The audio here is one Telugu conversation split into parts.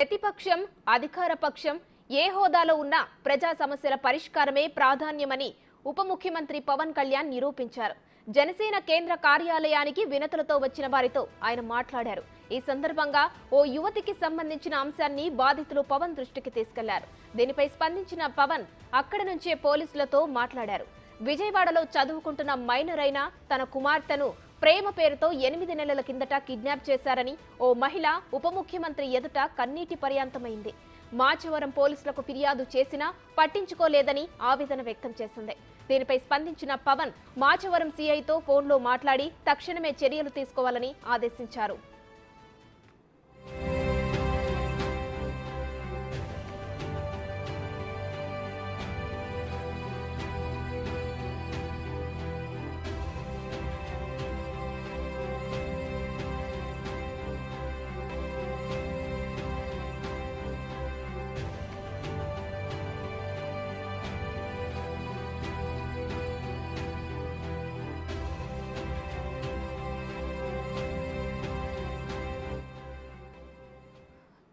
ప్రతిపక్షం అధికార పక్షం ఏ హోదాలో ఉన్నా ప్రజా సమస్యల పరిష్కారమే ప్రాధాన్యమని ఉప ముఖ్యమంత్రి పవన్ కళ్యాణ్ నిరూపించారు. జనసేన కేంద్ర కార్యాలయానికి వినతులతో వచ్చిన వారితో ఆయన మాట్లాడారు. ఈ సందర్భంగా ఓ యువతికి సంబంధించిన అంశాన్ని బాధితులు పవన్ దృష్టికి తీసుకెళ్లారు. దీనిపై స్పందించిన పవన్ అక్కడి నుంచే పోలీసులతో మాట్లాడారు. విజయవాడలో చదువుకుంటున్న మైనర్ అయిన తన కుమార్తెను ప్రేమ పేరుతో 8 నెలల కిందట కిడ్నాప్ చేశారని ఓ మహిళ ఉప ముఖ్యమంత్రి ఎదుట కన్నీటి పర్యాంతమైంది. మాచవరం పోలీసులకు ఫిర్యాదు చేసినా పట్టించుకోలేదని ఆవేదన వ్యక్తం చేసింది. దీనిపై స్పందించిన పవన్ మాచవరం సీఐతో ఫోన్లో మాట్లాడి తక్షణమే చర్యలు తీసుకోవాలని ఆదేశించారు.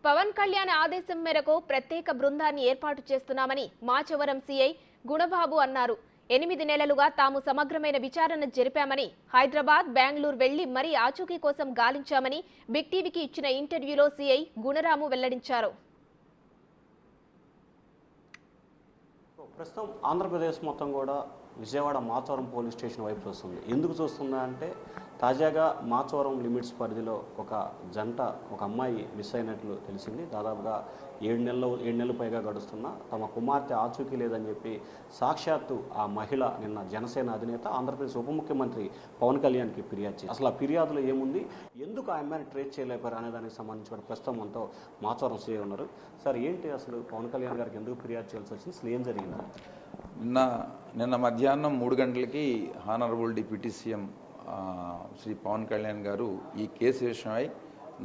పవన్ కళ్యాణ్ ఆదేశం మేరకు ప్రత్యేక బృందాన్ని ఏర్పాటు చేస్తున్నామని మాచవరం సీఐ గుణబాబు అన్నారు. 8 నెలలుగా తాము సమగ్రమైన విచారణ జరిపామని, హైదరాబాద్, బెంగళూరు వెళ్లి మరీ ఆచూకీ కోసం గాలించామని బిగ్ టీవీకి ఇచ్చిన ఇంటర్వ్యూలో సీఐ గుణరాము వెల్లడించారు. ప్రస్తుతం ఆంధ్రప్రదేశ్ మొత్తం కూడా విజయవాడ మాచవరం పోలీస్ స్టేషన్ వైపు చూస్తుంది. ఎందుకు చూస్తుందా అంటే తాజాగా మాచవరం లిమిట్స్ పరిధిలో ఒక జంట, ఒక అమ్మాయి మిస్ అయినట్లు తెలిసింది. దాదాపుగా 7 నెలలు పైగా గడుస్తున్నా తమ కుమార్తె ఆచూకీ లేదని చెప్పి సాక్షాత్తు ఆ మహిళ నిన్న జనసేన అధినేత ఆంధ్రప్రదేశ్ ఉప ముఖ్యమంత్రి పవన్ కళ్యాణ్కి ఫిర్యాదు చేసింది. అసలు ఆ ఫిర్యాదులో ఏముంది, ఎందుకు ఆ అమ్మాయిని ట్రేస్ చేయలేపారు అనే దానికి సంబంధించి కూడా ప్రస్తుతం మనతో మాచవరం సీఏ ఉన్నారు. సార్, ఏంటి అసలు పవన్ కళ్యాణ్ గారికి ఎందుకు ఫిర్యాదు చేయాల్సి వచ్చింది, అసలు ఏం జరిగింది? నిన్న మధ్యాహ్నం 3 గంటలకి honourable deputy CM Shri Pawan Kalyan గారు ఈ కేసు విషయమై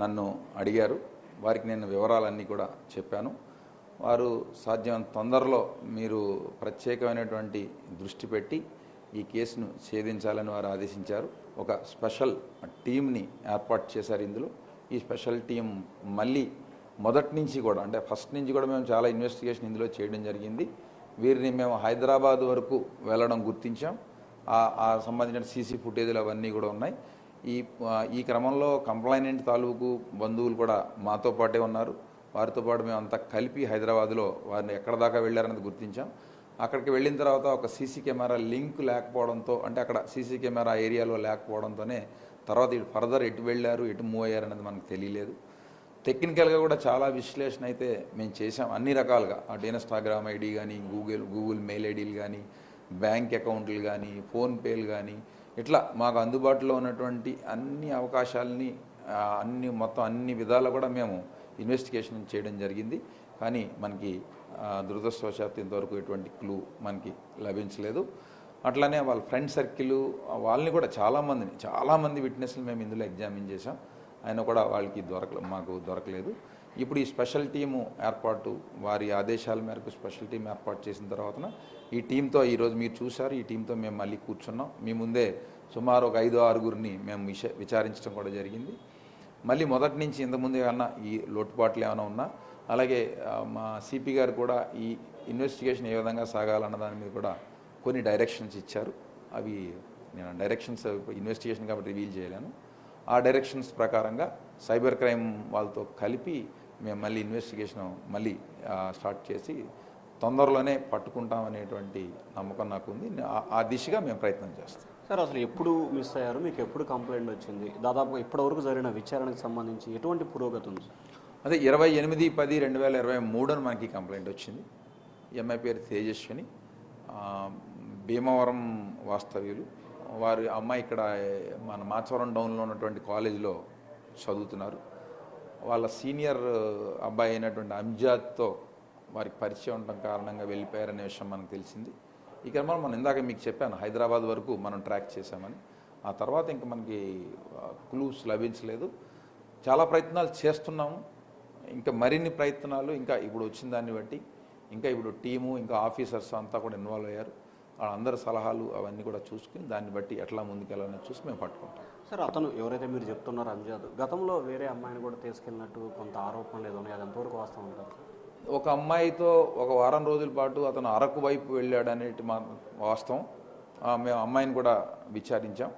నన్ను అడిగారు. వారికి నేను వివరాలన్నీ కూడా చెప్పాను. వారు సాధ్యమైనంత తొందరలో మీరు ప్రత్యేకమైనటువంటి దృష్టి పెట్టి ఈ కేసును ఛేదించాలని వారు ఆదేశించారు. ఒక స్పెషల్ టీంని ఏర్పాటు చేశారు. ఇందులో ఈ స్పెషల్ టీం మళ్ళీ మొదటి నుంచి కూడా, అంటే ఫస్ట్ నుంచి కూడా మేము చాలా ఇన్వెస్టిగేషన్ ఇందులో చేయడం జరిగింది. వీరిని మేము హైదరాబాద్ వరకు వెళ్ళడం గుర్తించాం. ఆ సంబంధించిన సీసీ ఫుటేజీలు అవన్నీ కూడా ఉన్నాయి. ఈ క్రమంలో కంప్లైనెంట్ తాలూకు బంధువులు కూడా మాతో పాటే ఉన్నారు. వారితో పాటు మేము అంతా కలిపి హైదరాబాద్లో వారిని ఎక్కడ దాకా వెళ్ళారన్నది గుర్తించాం. అక్కడికి వెళ్ళిన తర్వాత ఒక సీసీ కెమెరా లింక్ లేకపోవడంతో, అంటే అక్కడ సీసీ కెమెరా ఏరియాలో లేకపోవడంతోనే తర్వాత ఇటు ఫర్దర్ ఎటు వెళ్ళారు, ఎటు మూవ్ అయ్యారు అనేది మనకు తెలియలేదు. టెక్నికల్గా కూడా చాలా విశ్లేషణ అయితే మేము చేసాం, అన్ని రకాలుగా. అటు ఇన్స్టాగ్రామ్ ఐడి కానీ, గూగుల్ మెయిల్ ఐడీలు కానీ, బ్యాంక్ అకౌంట్లు కానీ, ఫోన్పేలు కానీ, ఇట్లా మాకు అందుబాటులో ఉన్నటువంటి అన్ని అవకాశాలని మొత్తం అన్ని విధాలు కూడా మేము ఇన్వెస్టిగేషన్ చేయడం జరిగింది. కానీ మనకి దురదృష్టవశాత్తు ఇంతవరకు ఎటువంటి మనకి లభించలేదు. అట్లానే వాళ్ళ ఫ్రెండ్ సర్కిల్ వాళ్ళని కూడా చాలామంది విట్నెస్లు మేము ఇందులో ఎగ్జామిన్ చేసాం. ఆయన కూడా వాళ్ళకి మాకు దొరకలేదు. ఇప్పుడు ఈ స్పెషల్ టీము ఏర్పాటు, వారి ఆదేశాల మేరకు స్పెషల్ టీం ఏర్పాటు చేసిన తర్వాత ఈ టీంతో ఈరోజు మీరు చూశారు, ఈ టీంతో మేము మళ్ళీ కూర్చున్నాం. మీ ముందే సుమారు ఒక 5-6 మేము విచారించడం కూడా జరిగింది. మళ్ళీ మొదటి నుంచి ఇంతకుముందు ఏమన్నా ఈ లోటుపాట్లు ఏమైనా ఉన్నా, అలాగే మా సిపి గారు కూడా ఈ ఇన్వెస్టిగేషన్ ఏ విధంగా సాగాలన్న దాని మీద కూడా కొన్ని డైరెక్షన్స్ ఇచ్చారు. అవి నేను డైరెక్షన్స్ ఇన్వెస్టిగేషన్ కాబట్టి రివీల్ చేయలేను. ఆ డైరెక్షన్స్ ప్రకారంగా సైబర్ క్రైమ్ వాళ్ళతో కలిపి మేము మళ్ళీ ఇన్వెస్టిగేషన్ స్టార్ట్ చేసి తొందరలోనే పట్టుకుంటామనేటువంటి నమ్మకం నాకు ఉంది. ఆ దిశగా మేము ప్రయత్నం చేస్తాం. సార్, అసలు ఎప్పుడు మిస్ అయ్యారు, మీకు ఎప్పుడు కంప్లైంట్ వచ్చింది, దాదాపుగా ఇప్పటివరకు జరిగిన విచారణకు సంబంధించి ఎటువంటి పురోగతి ఉంది? అదే 28/10/2023 మనకి కంప్లైంట్ వచ్చింది. ఈ అమ్మాయి పేరు తేజస్విని, భీమవరం వాస్తవ్యులు. వారి అమ్మాయి ఇక్కడ మన మాచవరం డౌన్లో ఉన్నటువంటి కాలేజీలో చదువుతున్నారు. వాళ్ళ సీనియర్ అబ్బాయి అయినటువంటి అంజాద్తో వారికి పరిచయం ఉండటం కారణంగా వెళ్ళిపోయారనే విషయం మనకు తెలిసింది. ఈ క్రమంలో మనం ఇందాక మీకు చెప్పాను, హైదరాబాద్ వరకు మనం ట్రాక్ చేశామని. ఆ తర్వాత ఇంకా మనకి క్లూస్ లభించలేదు. చాలా ప్రయత్నాలు చేస్తున్నాము. ఇంకా మరిన్ని ప్రయత్నాలు ఇంకా ఇప్పుడు వచ్చిన దాన్ని బట్టి ఇంకా ఇప్పుడు టీము, ఇంకా ఆఫీసర్స్ అంతా కూడా ఇన్వాల్వ్ అయ్యారు. వాళ్ళందరి సలహాలు అవన్నీ కూడా చూసుకుని దాన్ని బట్టి ఎట్లా ముందుకెళ్ళాలని చూసి మేము పట్టుకుంటాం. సార్, అతను ఎవరైతే మీరు చెప్తున్నారో అంజాద్ గతంలో వేరే అమ్మాయిని కూడా తీసుకెళ్ళినట్టు కొంత ఆరోపణలు ఏదో ఉన్నాయి, అది ఎంతవరకు వాస్తవం ఉంటారు? ఒక అమ్మాయితో ఒక వారం రోజుల పాటు అతను అరకు వైపు వెళ్ళాడనేది మా వాస్తవం. మేము అమ్మాయిని కూడా విచారించాం.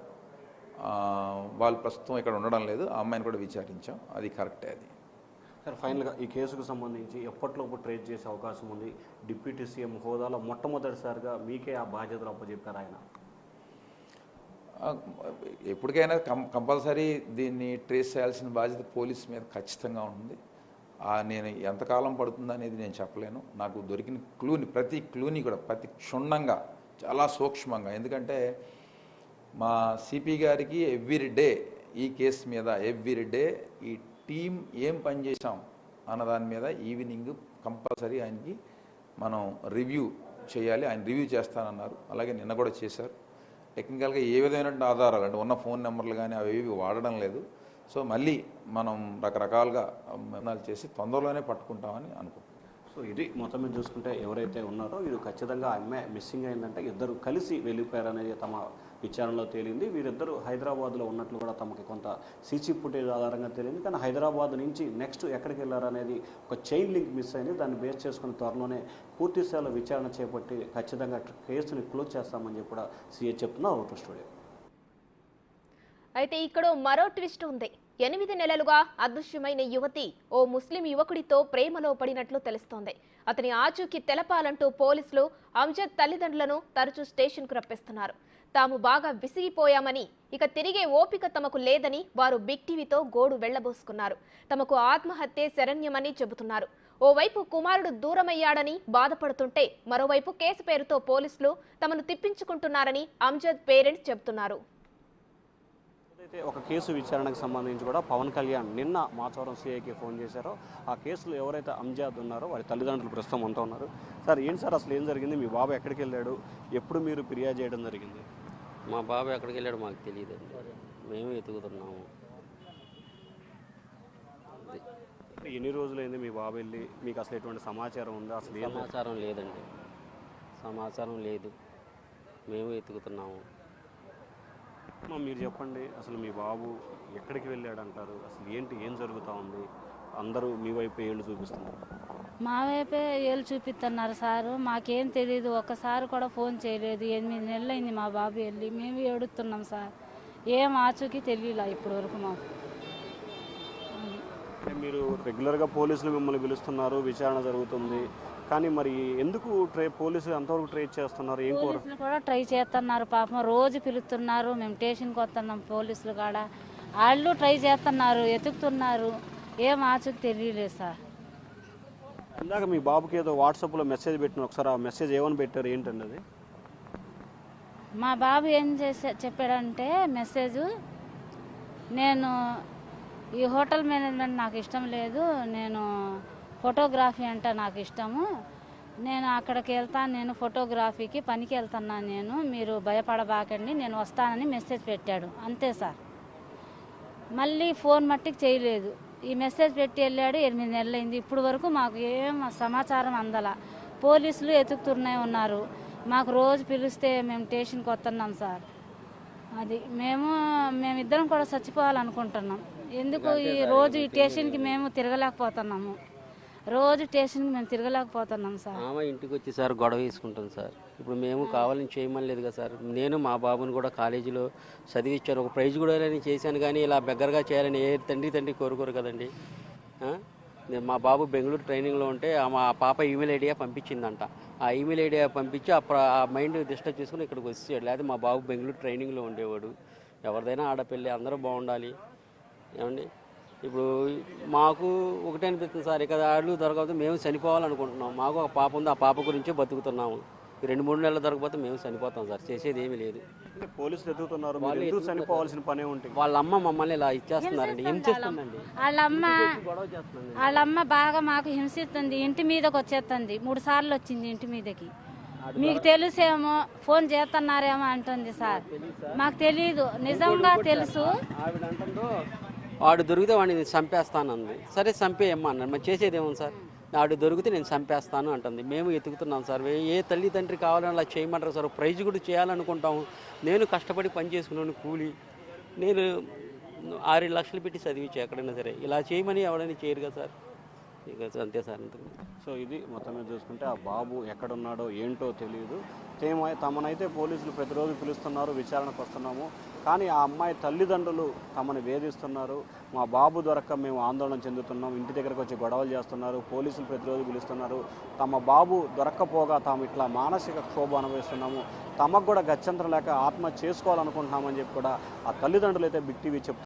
వాళ్ళు ప్రస్తుతం ఇక్కడ ఉండడం లేదు. ఆ అమ్మాయిని కూడా విచారించాం. అది కరెక్టే. అది సార్, ఫైనల్గా ఈ కేసుకు సంబంధించి ఎప్పటిలోపు ట్రేస్ చేసే అవకాశం ఉంది? డిప్యూటీ సీఎం హోదాలో మొట్టమొదటిసారిగా మీకే ఆ బాధ్యతలు అప్పచెప్పారు ఆయన. ఎప్పటికైనా కంపల్సరీ దీన్ని ట్రేస్ చేయాల్సిన బాధ్యత పోలీస్ మీద ఖచ్చితంగా ఉంటుంది. నేను ఎంతకాలం పడుతుంది అనేది నేను చెప్పలేను. నాకు దొరికిన ప్రతి క్లూని కూడా ప్రతి క్షుణ్ణంగా చాలా సూక్ష్మంగా, ఎందుకంటే మా సిపి గారికి ఎవ్రీ డే ఈ కేసు మీద ఎవ్రీ డే ఈ టీం ఏం పని చేశాం అన్న దాని మీద ఈవినింగ్ కంపల్సరీ ఆయనకి మనం రివ్యూ చేయాలి. ఆయన రివ్యూ చేస్తానన్నారు. అలాగే నిన్న కూడా చేశారు. టెక్నికల్గా ఏ విధమైన ఆధారాలు అంటే ఉన్న ఫోన్ నెంబర్లు కానీ అవి వాడడం లేదు. సో మళ్ళీ మనం రకరకాలుగా ప్రయత్నాలు చేసి తొందరలోనే పట్టుకుంటామని అనుకుంటున్నాం. సో ఇది మొత్తం మీద చూసుకుంటే ఎవరైతే ఉన్నారో వీరు ఖచ్చితంగా అమ్మాయి మిస్సింగ్ అయిందంటే ఇద్దరు కలిసి వెళ్ళిపోయారనేది తమ విచారణలో తేలింది. వీరిద్దరూ హైదరాబాద్లో ఉన్నట్లు కూడా తమకి కొంత సీసీ ఫుటేజ్ ఆధారంగా తేలింది. కానీ హైదరాబాద్ నుంచి నెక్స్ట్ ఎక్కడికి వెళ్ళారనేది ఒక చైన్ లింక్ మిస్ అయింది. దాన్ని బేస్ చేసుకుని త్వరలోనే పూర్తి స్థాయిలో విచారణ చేపట్టి ఖచ్చితంగా కేసుని క్లోజ్ చేస్తామని చెప్పి కూడా సీఏ చెప్తున్నారు. Outer studio. అయితే ఇక్కడ మరో ట్విస్ట్ ఉంది. 8 నెలలుగా అదృశ్యమైన యువతి ఓ ముస్లిం యువకుడితో ప్రేమలో పడినట్లు తెలుస్తోంది. అతని ఆచూకీ తెలపాలంటూ పోలీసులు అంజద్ తల్లిదండ్రులను తరచూ స్టేషన్కు రప్పిస్తున్నారు. తాము బాగా విసిగిపోయామని, ఇక తిరిగే ఓపిక తమకు లేదని వారు బిగ్ టీవీతో గోడు వెళ్లబోసుకున్నారు. తమకు ఆత్మహత్యే శరణ్యమని చెబుతున్నారు. ఓవైపు కుమారుడు దూరమయ్యాడని బాధపడుతుంటే, మరోవైపు కేసు పేరుతో పోలీసులు తమను తిప్పించుకుంటున్నారని అంజద్ పేరెంట్స్ చెబుతున్నారు. అయితే ఒక కేసు విచారణకు సంబంధించి కూడా పవన్ కళ్యాణ్ నిన్న మాచవరం సిఐకి ఫోన్ చేశారో, ఆ కేసులో ఎవరైతే అంజాద్ ఉన్నారో వారి తల్లిదండ్రులు ప్రస్తుతం అంతా ఉన్నారు. సార్, ఏంటి సార్ అసలు ఏం జరిగింది? మీ బాబు ఎక్కడికి వెళ్ళాడు? ఎప్పుడు మీరు ఫిర్యాదు చేయడం జరిగింది? మా బాబు ఎక్కడికి వెళ్ళాడు మాకు తెలియదండి. మేము వెతుకుతున్నాము. ఎన్ని రోజులైంది మీ బాబు వెళ్ళి? మీకు అసలు ఎటువంటి సమాచారం ఉందా? అసలు ఏం సమాచారం లేదండి. సమాచారం లేదు. మేము వెతుకుతున్నాము. మీరు చెప్పండి, అసలు మీ బాబు ఎక్కడికి వెళ్ళాడు అంటారు? అసలు ఏంటి, ఏం జరుగుతూ ఉంది? అందరూ మీ వైపు ఏళ్ళు చూపిస్తున్నారు. మా వైపే ఏళ్ళు చూపిస్తున్నారు సారు. మాకేం తెలియదు. ఒక్కసారి కూడా ఫోన్ చేయలేదు. 8 నెలలు అయింది మా బాబు వెళ్ళి. మేము ఏడుస్తున్నాం సార్. ఏం ఆచూకీ తెలియలే ఇప్పటి వరకు మాకు. మీరు రెగ్యులర్గా పోలీసులు మిమ్మల్ని పిలుస్తున్నారు, విచారణ జరుగుతుంది, కానీ మరి ఎందుకు పోలీసులు అంతవరకు ట్రై చేస్తున్నారు? ఏం పోలీసులు కూడా ట్రై చేస్తున్నారు పాపం. రోజు పిలుస్తున్నారు. మేము స్టేషన్కి వస్తున్నాం. పోలీసులు కాడ వాళ్ళు ట్రై చేస్తున్నారు, ఎతుకుతున్నారు. ఏం ఆచూకీ తెలియలేదు సార్. ఇందాక మీ బాబుకి ఏదో వాట్సాప్లో మెసేజ్ పెట్టిన, ఒకసారి ఆ మెసేజ్ ఏమని పెట్టారు, ఏంటండి అది? మా బాబు ఏం చెప్పాడంటే మెసేజ్, నేను ఈ హోటల్ మేనేజ్మెంట్ నాకు ఇష్టం లేదు, నేను ఫోటోగ్రఫీ అంటే నాకు ఇష్టము, నేను అక్కడికి వెళ్తాను, నేను ఫోటోగ్రఫీకి పనికి వెళ్తున్నాను, మీరు భయపడబాకండి, నేను వస్తానని మెసేజ్ పెట్టాడు. అంతే సార్. మళ్ళీ ఫోన్ మట్టికి చేయలేదు. ఈ మెసేజ్ పెట్టి వెళ్ళాడు. 8 నెలలైంది. ఇప్పుడు వరకు మాకు ఏం సమాచారం అందల. పోలీసులు ఎతుకుతూనే ఉన్నారు. మాకు రోజు పిలిస్తే మేము స్టేషన్కి వస్తున్నాం సార్. అది మేమిద్దరం కూడా చచ్చిపోవాలనుకుంటున్నాం. ఎందుకు ఈ రోజు ఈ స్టేషన్కి మేము తిరగలేకపోతున్నాము. రోజు స్టేషన్కి మేము తిరగలేకపోతున్నాం సార్. ఆమె ఇంటికి వచ్చి సార్ గొడవ వేసుకుంటాం సార్. ఇప్పుడు మేము కావాలని చేయమని లేదు కదా సార్. నేను మా బాబుని కూడా కాలేజీలో చదివించాను. ఒక ప్రైజ్ కూడా చేశాను, కానీ ఇలా బెగ్గరగా చేయాలని ఏ తండ్రి కోరుకోరు కదండి. మా బాబు బెంగళూరు ట్రైనింగ్లో ఉంటే మా పాప ఈమెయిల్ ఐడియా పంపించిందంట. ఆ ఈమెయిల్ ఐడియా పంపించి ఆ మైండ్ డిస్టర్బ్ చేసుకుని ఇక్కడికి వచ్చేసాడు. లేదా మా బాబు బెంగళూరు ట్రైనింగ్లో ఉండేవాడు. ఎవరిదైనా ఆడపిల్లి, అందరూ బాగుండాలి ఏమండి. ఇప్పుడు మాకు ఒకటే అనిపిస్తుంది సార్, ఇక్కడ ఆళ్ళు దొరకకపోతే మేము చనిపోవాలనుకుంటున్నాం. మాకు ఒక పాప ఉంది, ఆ పాప గురించే బతుకుతున్నాము. 2-3 నెలలు దొరకపోతే మేము చనిపోతాం సార్. చేసేది ఏమీ లేదు. పోలీసులు ఎదుగుతున్నారు, చనిపోవాల్సిన పనే ఉంటుంది. వాళ్ళ అమ్మ మమ్మల్ని ఇలా ఇచ్చేస్తున్నారండి, హింసిస్తుందండి. వాళ్ళమ్మ బాగా మాకు హింసిస్తుంది. ఇంటి మీదకి వచ్చేస్తుంది. 3 సార్లు వచ్చింది ఇంటి మీదకి. మీకు తెలుసేమో, ఫోన్ చేస్తున్నారేమో అంటుంది సార్. మాకు తెలీదు, నిజంగా తెలుసు. వాడు దొరికితే వాడిని నేను చంపేస్తాను అంది. సరే చంపేయమ్మా అన్నాను. మరి చేసేదేమో సార్, వాడు దొరికితే నేను చంపేస్తాను అంటుంది. మేము ఎతుకుతున్నాం సార్. ఏ తల్లి తండ్రి కావాలని అలా చేయమంటారు సార్. ప్రైజ్ కూడా చేయాలనుకుంటాము. నేను కష్టపడి పని చేసుకున్నాను కూలి. నేను 6 లక్షలు పెట్టి చదివించి ఎక్కడైనా సరే ఇలా చేయమని ఎవరైనా చేయరు కదా సార్. ఇక అంతే సార్. అంతకు సో ఇది మొత్తం మీద చూసుకుంటే ఆ బాబు ఎక్కడున్నాడో ఏంటో తెలియదు. తమనైతే పోలీసులు ప్రతిరోజు పిలుస్తున్నారు, విచారణకు వస్తున్నాము. కానీ ఆ అమ్మాయి తల్లిదండ్రులు తమను వేధిస్తున్నారు. మా బాబు దొరక్క మేము ఆందోళన చెందుతున్నాం, ఇంటి దగ్గరకు వచ్చి గొడవలు చేస్తున్నారు, పోలీసులు ప్రతిరోజు పిలుస్తున్నారు. తమ బాబు దొరక్కపోగా తాము ఇట్లా మానసిక క్షోభ అనుభవిస్తున్నాము, తమకు కూడా గత్యంతరం లేక ఆత్మహత్య చేసుకోవాలనుకుంటున్నామని చెప్పి కూడా ఆ తల్లిదండ్రులు అయితే బిగ్ టీవీ చెప్తున్నారు.